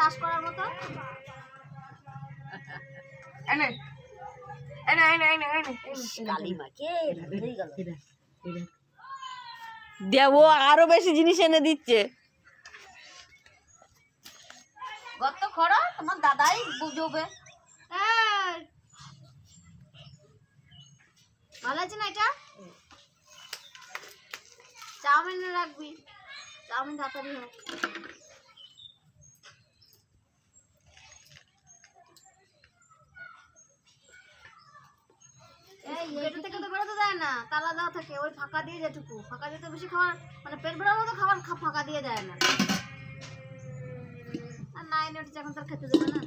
চাষ করার মতো। এনে এনে এনে এনে এনে কালি মাকে হয়ে গেল। দেবো আরো বেশি জিনিস এনে দিচ্ছে। গর্ত খোঁড়ো, তোমার দাদাই বুঝবে। ভালো আছে না এটা? চাউমিন রাখবি, চাউমিন তাড়াতাড়ি হোক। গেট থেকে তো বেরোতে দেয় না, তালা দেওয়া থাকে। ওই ফাঁকা দিয়ে যেটুকু ফাঁকা দিয়ে তো বেশি খাবার, মানে পেট ভরার মতো খাবার ফাঁকা দিয়ে দেয় না। আর 9 এখন তার খেতে দেবে না।